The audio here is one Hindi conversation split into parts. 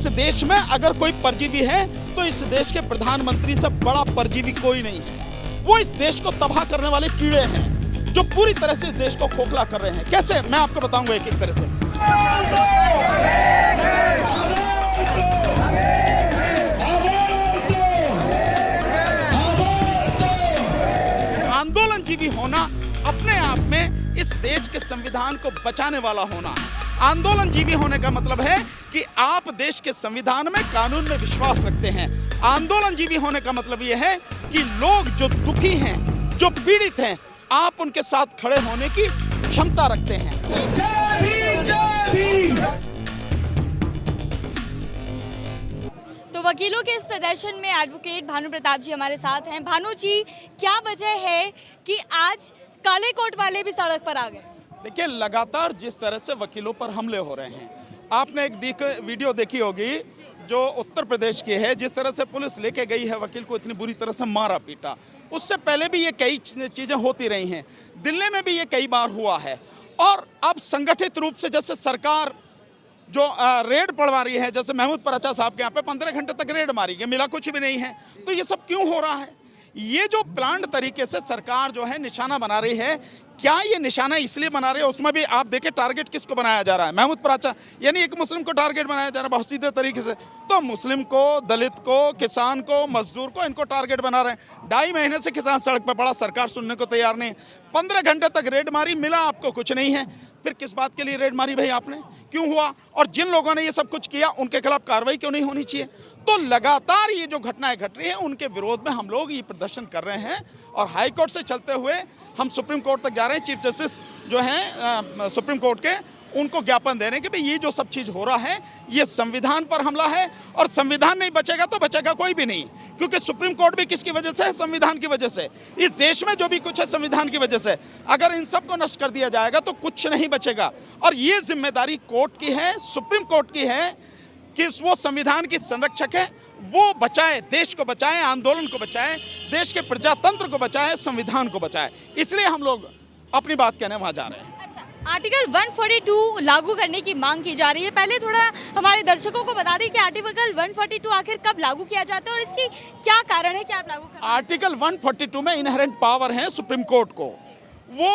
इस देश में अगर कोई परजीवी है तो इस देश के प्रधानमंत्री से बड़ा परजीवी कोई नहीं है। वो इस देश को तबाह करने वाले कीड़े हैं जो पूरी तरह से इस देश को खोखला कर रहे हैं। कैसे, मैं आपको बताऊंगा एक एक तरह से। आंदोलनजीवी होना अपने आप में इस देश के संविधान को बचाने वाला होना। आंदोलनजीवी होने का मतलब है कि आप देश के संविधान में, कानून में विश्वास रखते हैं। आंदोलनजीवी होने का मतलब यह है कि लोग जो दुखी हैं, जो पीड़ित हैं, आप उनके साथ खड़े होने की क्षमता रखते हैं। जय भीम, जय भीम। तो वकीलों के इस प्रदर्शन में एडवोकेट भानु प्रताप जी हमारे साथ हैं। भानु जी, क्या वजह है कि आज काले कोट वाले भी सड़क पर आ गए? देखिए, लगातार जिस तरह से वकीलों पर हमले हो रहे हैं, आपने एक वीडियो देखी होगी जो उत्तर प्रदेश की है, जिस तरह से पुलिस लेके गई है वकील को, इतनी बुरी तरह से मारा पीटा। उससे पहले भी ये कई चीज़ें होती रही हैं, दिल्ली में भी ये कई बार हुआ है। और अब संगठित रूप से जैसे सरकार जो रेड पड़वा रही है, जैसे महमूद पराचा साहब के यहाँ पे 15 घंटे तक रेड मारी गई, मिला कुछ भी नहीं है। तो ये सब क्यों हो रहा है? ये जो प्लान्ड तरीके से सरकार जो है निशाना बना रही है, क्या ये निशाना इसलिए बना रही है? उसमें भी आप देखें टारगेट किसको बनाया जा रहा है? महमूद पराचा, यानी एक मुस्लिम को टारगेट बनाया जा रहा है बहुत सीधे तरीके से। तो मुस्लिम को, दलित को, किसान को, मजदूर को, इनको टारगेट बना रहे हैं। 2.5 महीने से किसान सड़क पर पड़ा, सरकार सुनने को तैयार नहीं है। 15 घंटे तक रेड मारी, मिला आपको कुछ नहीं है। फिर किस बात के लिए रेड मारी भाई आपने? क्यों हुआ? और जिन लोगों ने ये सब कुछ किया उनके खिलाफ कार्रवाई क्यों नहीं होनी चाहिए? तो लगातार ये जो घटनाएं घट रही हैं, उनके विरोध में हम लोग ये प्रदर्शन कर रहे हैं। और हाई कोर्ट से चलते हुए हम सुप्रीम कोर्ट तक जा रहे हैं। चीफ जस्टिस जो हैं सुप्रीम कोर्ट के, उनको ज्ञापन दे रहे हैं कि भाई ये जो सब चीज़ हो रहा है ये संविधान पर हमला है, और संविधान नहीं बचेगा तो बचेगा कोई भी नहीं। क्योंकि सुप्रीम कोर्ट भी किसकी वजह से है? संविधान की वजह से। इस देश में जो भी कुछ है संविधान की वजह से। अगर इन सब को नष्ट कर दिया जाएगा तो कुछ नहीं बचेगा। और ये जिम्मेदारी कोर्ट की है, सुप्रीम कोर्ट की है कि वो संविधान की संरक्षक है, वो बचाए, देश को बचाए, आंदोलन को बचाए, देश के प्रजातंत्र को बचाए, संविधान को बचाए। इसलिए हम लोग अपनी बात कहने वहाँ जा रहे हैं। आर्टिकल 142 लागू करने की मांग की जा रही है। पहले थोड़ा हमारे दर्शकों को बता दें कि आर्टिकल 142 आखिर कब लागू किया जाता है और इसकी क्या कारण है कि आप लागू कर रहे हैं? आर्टिकल 142 में इनहेरेंट पावर है सुप्रीम कोर्ट को। वो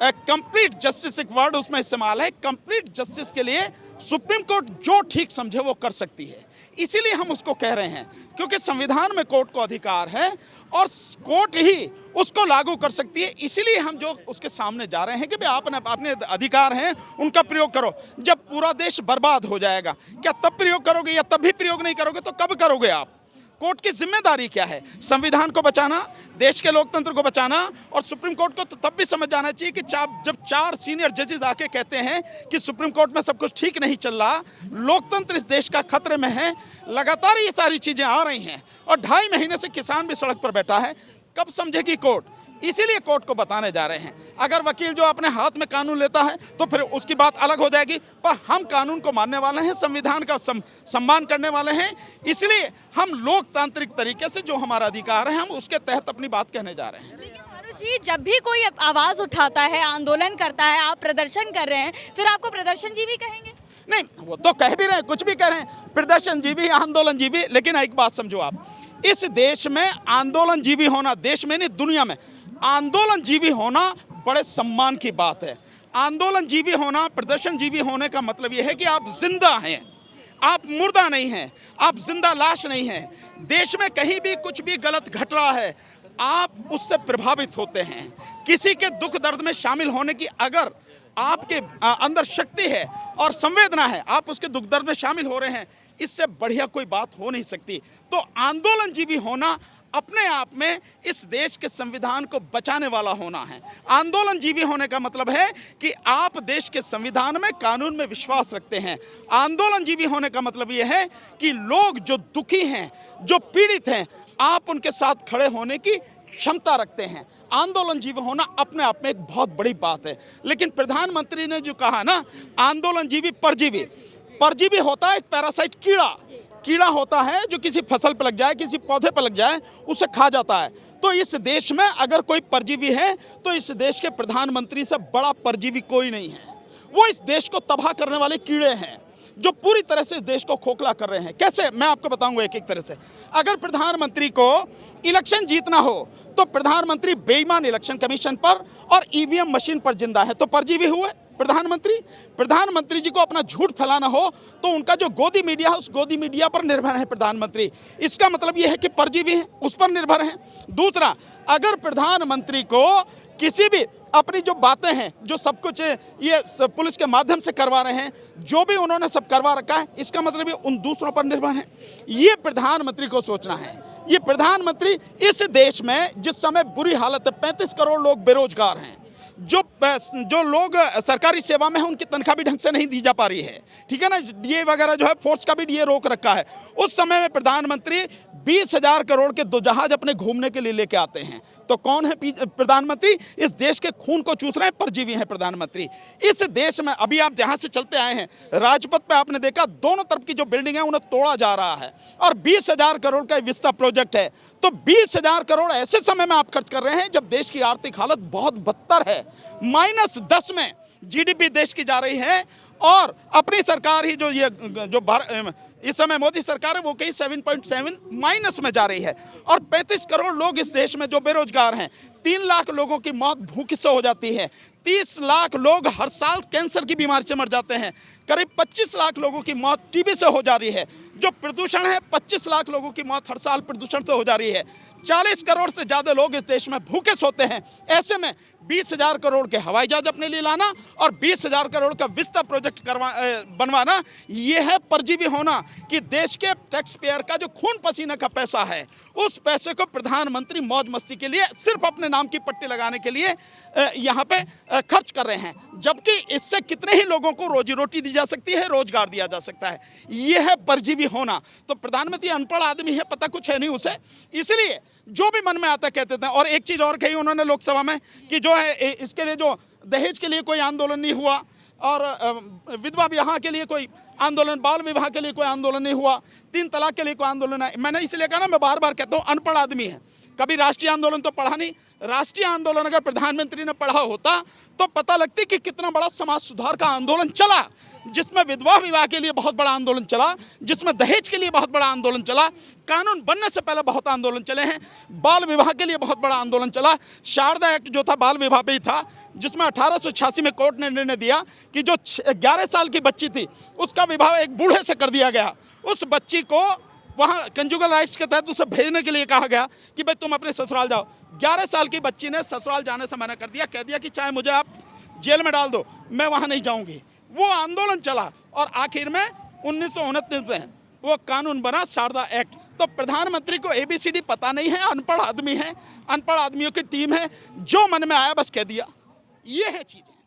कंप्लीट जस्टिस, एक वर्ड उसमें इस्तेमाल है, कंप्लीट जस्टिस के लिए सुप्रीम कोर्ट जो ठीक समझे वो कर सकती है। इसीलिए हम उसको कह रहे हैं, क्योंकि संविधान में कोर्ट को अधिकार है और कोर्ट ही उसको लागू कर सकती है। इसीलिए हम जो उसके सामने जा रहे हैं कि भाई आपने अपने अधिकार हैं उनका प्रयोग करो। जब पूरा देश बर्बाद हो जाएगा, क्या तब प्रयोग करोगे? या तब भी प्रयोग नहीं करोगे तो कब करोगे आप? कोर्ट की जिम्मेदारी क्या है? संविधान को बचाना, देश के लोकतंत्र को बचाना। और सुप्रीम कोर्ट को तो तब भी समझ जाना चाहिए कि जब 4 सीनियर जजेस आके कहते हैं कि सुप्रीम कोर्ट में सब कुछ ठीक नहीं चल रहा, लोकतंत्र इस देश का खतरे में है, लगातार ये सारी चीजें आ रही हैं और 2.5 महीने से किसान भी सड़क पर बैठा है, कब समझेगी कोर्ट? इसीलिए कोर्ट को बताने जा रहे हैं। अगर वकील जो अपने हाथ में कानून लेता है तो फिर उसकी बात अलग हो जाएगी, पर हम कानून को मानने वाले हैं, संविधान का सम्मान करने वाले हैं। इसलिए हम लोकतांत्रिक तरीके से जो हमारा अधिकार है, हम उसके तहत अपनी बात कहने जा रहे हैं। भानु जी, जब भी कोई आवाज उठाता है, आंदोलन करता है, आप प्रदर्शन कर रहे हैं, फिर आपको प्रदर्शनजीवी कहेंगे? नहीं, वो तो कह भी रहे हैं, कुछ भी कह रहे हैं, प्रदर्शनजीवी, आंदोलनजीवी। लेकिन एक बात समझो आप, इस देश में आंदोलनजीवी होना, देश में नहीं दुनिया में आंदोलनजीवी होना बड़े सम्मान की बात है। आंदोलनजीवी होना, प्रदर्शनजीवी होने का मतलब यह है कि आप जिंदा हैं, आप मुर्दा नहीं हैं, आप जिंदा लाश नहीं हैं। देश में कहीं भी कुछ भी गलत घट रहा है, आप उससे प्रभावित होते हैं। किसी के दुख दर्द में शामिल होने की अगर आपके अंदर शक्ति है और संवेदना है, आप उसके दुख दर्द में शामिल हो रहे हैं, इससे बढ़िया कोई बात हो नहीं सकती। तो आंदोलनजीवी होना अपने आप में इस देश के संविधान को बचाने वाला होना है। आंदोलनजीवी होने का मतलब है कि आप देश के संविधान में, कानून में विश्वास रखते हैं। आंदोलनजीवी होने का मतलब यह है कि लोग जो दुखी हैं, जो पीड़ित हैं, आप उनके साथ खड़े होने की क्षमता रखते हैं। आंदोलनजीवी होना अपने आप में एक बहुत बड़ी बात है। लेकिन प्रधानमंत्री ने जो कहा ना, आंदोलनजीवी परजीवी, परजीवी होता है एक पैरासाइट, कीड़ा होता है जो किसी फसल पर लग जाए, किसी पौधे पर लग जाए, उसे खा जाता है। तो इस देश में अगर कोई परजीवी है तो इस देश के प्रधानमंत्री से बड़ा परजीवी कोई नहीं है। वो इस देश को तबाह करने वाले कीड़े हैं जो पूरी तरह से इस देश को खोखला कर रहे हैं। कैसे, मैं आपको बताऊंगा एक एक तरह से। अगर प्रधानमंत्री को इलेक्शन जीतना हो तो प्रधानमंत्री बेईमान इलेक्शन कमीशन पर और ईवीएम मशीन पर जिंदा है, तो परजीवी हुए प्रधानमंत्री जी को अपना झूठ फैलाना हो तो उनका जो गोदी मीडिया है उस गोदी मीडिया पर निर्भर है प्रधानमंत्री। इसका मतलब यह है कि परजीवी हैं, उस पर निर्भर हैं। दूसरा, अगर प्रधानमंत्री को किसी भी अपनी जो बातें हैं, जो सब कुछ ये पुलिस के माध्यम से करवा रहे हैं, जो भी उन्होंने सब करवा रखा है, इसका मतलब ये उन दूसरों पर निर्भर है। ये प्रधानमंत्री को सोचना है। ये प्रधानमंत्री इस देश में जिस समय बुरी हालत है, 35 करोड़ लोग बेरोजगार हैं, जो लोग सरकारी सेवा में हैं उनकी तनख्वाह भी ढंग से नहीं दी जा पा रही है, ठीक है ना, डीए वगैरह जो है फोर्स का भी डीए रोक रखा है। उस समय में प्रधानमंत्री 20,000 करोड़ के 2 जहाज अपने घूमने के लिए लेके आते हैं। तो कौन है प्रधानमंत्री? इस देश के खून को चूस रहे हैं, परजीवी हैं प्रधानमंत्री। इस देश में अभी आप जहां से चलते आए हैं, राजपथ पे आपने देखा दोनों तरफ की जो बिल्डिंग है उन्हें तोड़ा जा रहा है, और 20,000 करोड़ का विस्ता प्रोजेक्ट है। तो 20,000 करोड़ ऐसे समय में आप खर्च कर रहे हैं जब देश की आर्थिक हालत बहुत बदतर है। -10 में जीडीपी देश की जा रही है, और अपनी सरकार ही इस समय मोदी सरकार है वो कहीं 7.7 माइनस में जा रही है। और 35 करोड़ लोग इस देश में जो बेरोजगार हैं, 3 लाख लोगों की मौत भूख से हो जाती है, 30 लाख लोग हर साल कैंसर की बीमारी से मर जाते हैं, करीब 25 लाख लोगों की मौत टीबी से हो जा रही है। जो प्रदूषण है, 25 लाख लोगों की मौत हर साल प्रदूषण से हो जा रही है। 40 करोड़ से ज़्यादा लोग इस देश में भूखे सोते हैं। ऐसे में 20,000 करोड़ के हवाई जहाज अपने लिए लाना और 20,000 करोड़ का विस्ता प्रोजेक्ट बनवाना, ये है परजीवी होना कि देश के टैक्स पेयर का जो खून पसीना का पैसा है, उस पैसे को प्रधानमंत्री मौज मस्ती के लिए, सिर्फ अपने नाम की पट्टी लगाने के लिए यहाँ पे खर्च कर रहे हैं, जबकि इससे कितने ही लोगों को रोजी रोटी दी जा सकती है, रोजगार दिया जा सकता है। ये है परजीवी होना। तो प्रधानमंत्री अनपढ़ आदमी है, पता कुछ है नहीं उसे, इसलिए जो भी मन में आता कहते थे। और एक चीज़ और कही उन्होंने लोकसभा में कि जो है इसके लिए जो दहेज के लिए कोई आंदोलन नहीं हुआ, और विधवा विवाह के लिए कोई आंदोलन, बाल विवाह के लिए कोई आंदोलन नहीं हुआ, 3 तलाक के लिए कोई आंदोलन है। मैंने इसलिए कहा ना, मैं बार बार कहता हूँ अनपढ़ आदमी है, कभी राष्ट्रीय आंदोलन तो पढ़ा नहीं। राष्ट्रीय आंदोलन अगर प्रधानमंत्री ने पढ़ा होता तो पता लगती कि कितना बड़ा समाज सुधार का आंदोलन चला, जिसमें विधवा विवाह के लिए बहुत बड़ा आंदोलन चला, जिसमें दहेज के लिए बहुत बड़ा आंदोलन चला, कानून बनने से पहले बहुत आंदोलन चले हैं, बाल विवाह के लिए बहुत बड़ा आंदोलन चला। शारदा एक्ट जो था बाल विवाह पे ही था, जिसमें 1886 में कोर्ट ने निर्णय दिया कि जो 11 साल की बच्ची थी उसका विवाह एक बूढ़े से कर दिया गया। उस बच्ची को वहाँ कंजुगल राइट्स के तहत उसे भेजने के लिए कहा गया कि भाई तुम अपने ससुराल जाओ। 11 साल की बच्ची ने ससुराल जाने से मना कर दिया, कह दिया कि चाहे मुझे आप जेल में डाल दो, मैं वहाँ नहीं जाऊँगी। वो आंदोलन चला और आखिर में 1929 में वो कानून बना, शारदा एक्ट। तो प्रधानमंत्री को ABCD पता नहीं है, अनपढ़ आदमी है, अनपढ़ आदमियों की टीम है, जो मन में आया बस कह दिया। ये है चीज़ें।